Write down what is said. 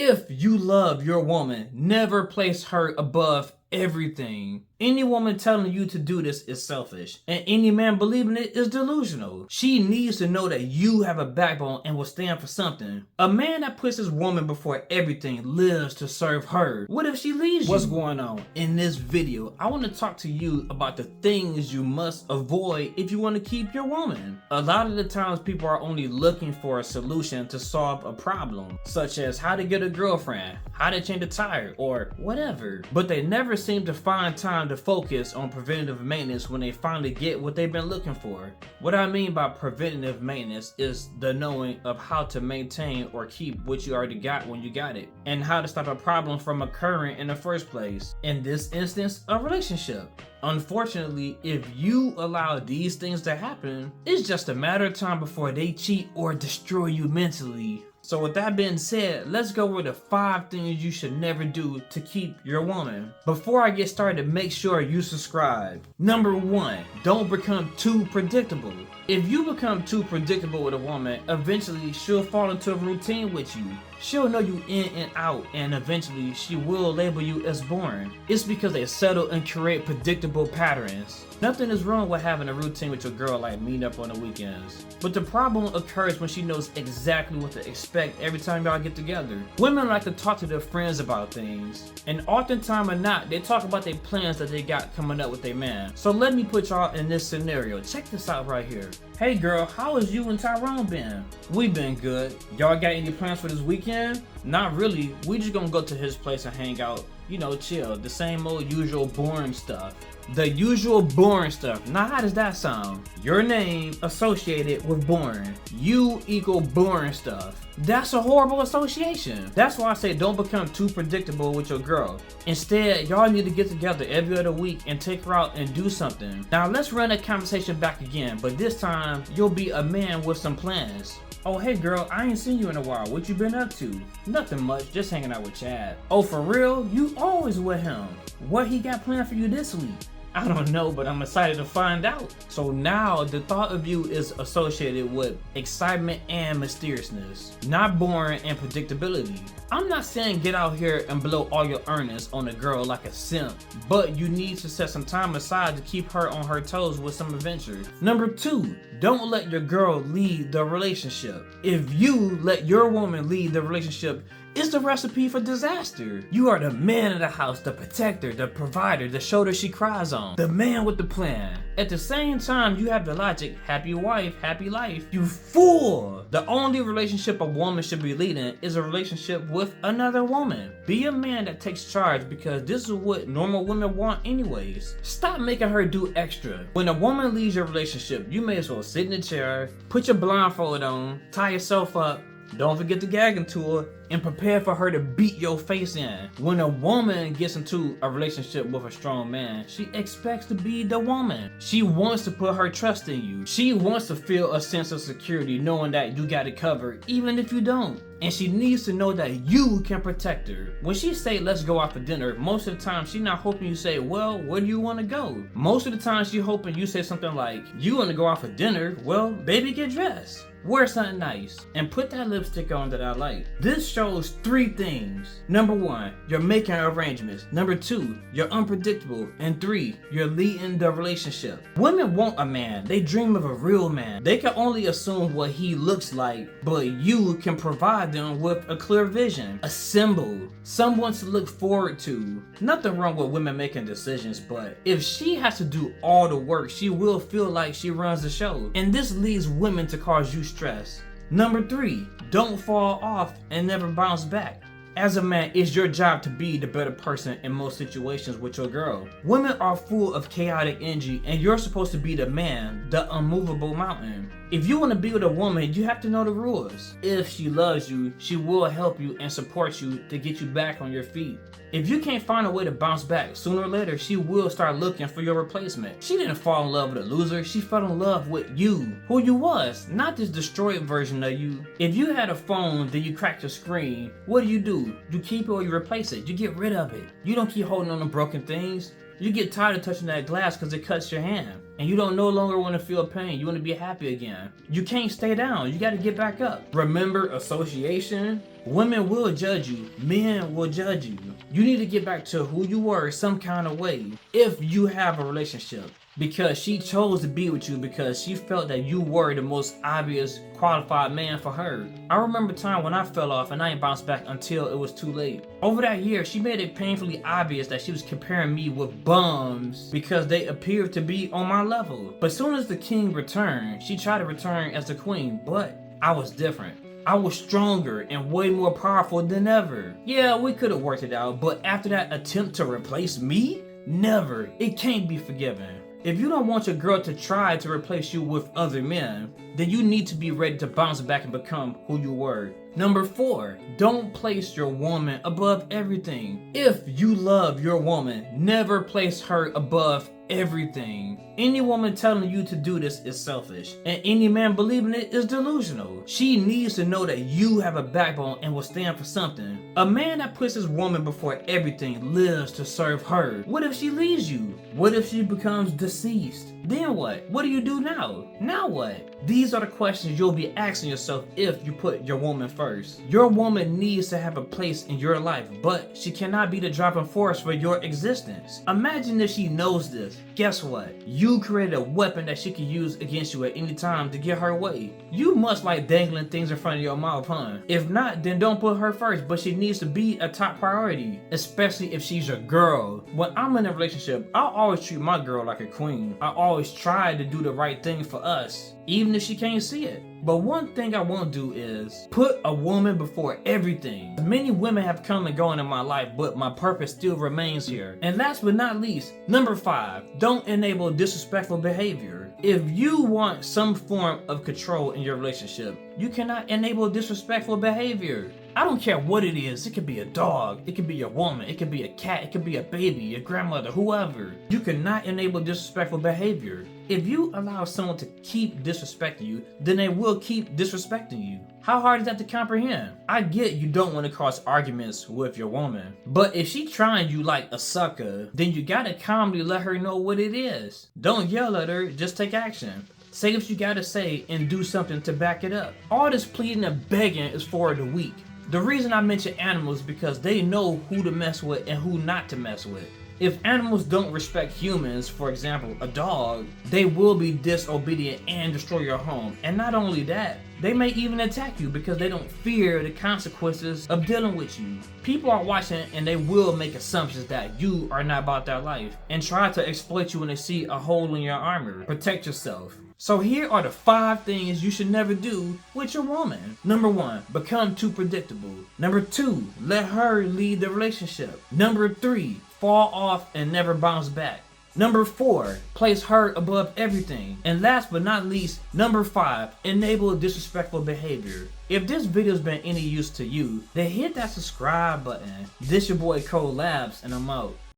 If you love your woman, never place her above everything. Any woman telling you to do this is selfish, and any man believing it is delusional. She needs to know that you have a backbone and will stand for something. A man that puts his woman before everything lives to serve her. What if she leaves you? What's going on? In this video, I want to talk to you about the things you must avoid if you want to keep your woman. A lot of the times people are only looking for a solution to solve a problem, such as how to get a girlfriend, how to change a tire, or whatever. But they never seem to find time to focus on preventative maintenance when they finally get what they've been looking for. What I mean by preventative maintenance is the knowing of how to maintain or keep what you already got when you got it, and how to stop a problem from occurring in the first place. In this instance, a relationship. Unfortunately, if you allow these things to happen, it's just a matter of time before they cheat or destroy you mentally. So with that being said, let's go over the 5 things you should never do to keep your woman. Before I get started, make sure you subscribe. Number 1, don't become too predictable. If you become too predictable with a woman, eventually she'll fall into a routine with you. She'll know you in and out, and eventually she will label you as boring. It's because they settle and create predictable patterns. Nothing is wrong with having a routine with your girl, like meeting up on the weekends. But the problem occurs when she knows exactly what to expect every time y'all get together. Women like to talk to their friends about things, and oftentimes or not, they talk about their plans that they got coming up with their man. So let me put y'all in this scenario. Check this out right here. Hey girl, how has you and Tyrone been? We been good. Y'all got any plans for this weekend? Not really. We just gonna go to his place and hang out. You know, chill. The same old usual boring stuff. The usual boring stuff. Now how does that sound? Your name associated with boring. You equal boring stuff. That's a horrible association. That's why I say don't become too predictable with your girl. Instead, y'all need to get together every other week and take her out and do something. Now let's run that conversation back again, but this time you'll be a man with some plans. Oh hey girl, I ain't seen you in a while. What you been up to? Nothing much, just hanging out with Chad. Oh for real? You always with him. What he got planned for you this week? I don't know, but I'm excited to find out. So now the thought of you is associated with excitement and mysteriousness, not boring and predictability. I'm not saying get out here and blow all your earnings on a girl like a simp, but you need to set some time aside to keep her on her toes with some adventure. Number 2, don't let your girl lead the relationship. If you let your woman lead the relationship, it's the recipe for disaster. You are the man of the house, the protector, the provider, the shoulder she cries on, the man with the plan. At the same time, you have the logic, happy wife, happy life. You fool! The only relationship a woman should be leading is a relationship with another woman. Be a man that takes charge, because this is what normal women want anyways. Stop making her do extra. When a woman leads your relationship, you may as well sit in the chair, put your blindfold on, tie yourself up, don't forget the gagging tool, and prepare for her to beat your face in. When a woman gets into a relationship with a strong man, she expects to be the woman. She wants to put her trust in you. She wants to feel a sense of security knowing that you got it covered, even if you don't. And she needs to know that you can protect her. When she say let's go out for dinner, most of the time she not hoping you say, well, where do you want to go? Most of the time she hoping you say something like, you want to go out for dinner? Well, baby, get dressed. Wear something nice and put that lipstick on that I like. This shows 3 things. Number 1, you're making arrangements. Number 2, you're unpredictable. And 3, you're leading the relationship. Women want a man. They dream of a real man. They can only assume what he looks like, but you can provide them with a clear vision, a symbol, someone to look forward to. Nothing wrong with women making decisions, but if she has to do all the work, she will feel like she runs the show. And this leads women to cause you stress. Number 3, don't fall off and never bounce back. As a man, it's your job to be the better person in most situations with your girl. Women are full of chaotic energy, and you're supposed to be the man, the unmovable mountain. If you want to be with a woman, you have to know the rules. If she loves you, she will help you and support you to get you back on your feet. If you can't find a way to bounce back, sooner or later she will start looking for your replacement. She didn't fall in love with a loser, she fell in love with you, who you was, not this destroyed version of you. If you had a phone, then you cracked your screen, what do? You keep it or you replace it. You get rid of it. You don't keep holding on to broken things. You get tired of touching that glass because it cuts your hand. And you don't no longer want to feel pain. You want to be happy again. You can't stay down. You got to get back up. Remember association? Women will judge you. Men will judge you. You need to get back to who you were some kind of way if you have a relationship. Because she chose to be with you because she felt that you were the most obvious qualified man for her. I remember a time when I fell off and I ain't bounced back until it was too late. Over that year, she made it painfully obvious that she was comparing me with bums because they appeared to be on my level. But soon as the king returned, she tried to return as the queen, but I was different. I was stronger and way more powerful than ever. Yeah, we could have worked it out, but after that attempt to replace me, never. It can't be forgiven. If you don't want your girl to try to replace you with other men, then you need to be ready to bounce back and become who you were. Number 4, don't place your woman above everything. If you love your woman, never place her above everything. Any woman telling you to do this is selfish, and any man believing it is delusional. She needs to know that you have a backbone and will stand for something. A man that puts his woman before everything lives to serve her. What if she leaves you? What if she becomes deceased? Then what? What do you do now? Now what? These are the questions you'll be asking yourself if you put your woman first. Your woman needs to have a place in your life, but she cannot be the driving force for your existence. Imagine if she knows this. Guess what? You created a weapon that she can use against you at any time to get her way. You must like dangling things in front of your mouth, huh? If not, then don't put her first, but she needs to be a top priority, especially if she's your girl. When I'm in a relationship, I always treat my girl like a queen. I always try to do the right thing for us, even if she can't see it. But one thing I won't do is put a woman before everything. Many women have come and gone in my life, but my purpose still remains here. And last but not least, number 5, don't enable disrespectful behavior. If you want some form of control in your relationship, you cannot enable disrespectful behavior. I don't care what it is. It could be a dog, it could be a woman, it could be a cat, it could be a baby, your grandmother, whoever. You cannot enable disrespectful behavior. If you allow someone to keep disrespecting you, then they will keep disrespecting you. How hard is that to comprehend? I get you don't want to cause arguments with your woman, but if she trying you like a sucker, then you gotta calmly let her know what it is. Don't yell at her, just take action. Say what you gotta say and do something to back it up. All this pleading and begging is for the weak. The reason I mention animals is because they know who to mess with and who not to mess with. If animals don't respect humans, for example, a dog, they will be disobedient and destroy your home. And not only that, they may even attack you because they don't fear the consequences of dealing with you. People are watching and they will make assumptions that you are not about that life and try to exploit you when they see a hole in your armor. Protect yourself. So here are the 5 things you should never do with your woman. Number 1, become too predictable. Number 2, let her lead the relationship. Number 3, fall off and never bounce back. Number 4, place her above everything. And last but not least, number 5, enable disrespectful behavior. If this video has been any use to you, then hit that subscribe button. This your boy Labz, and I'm out.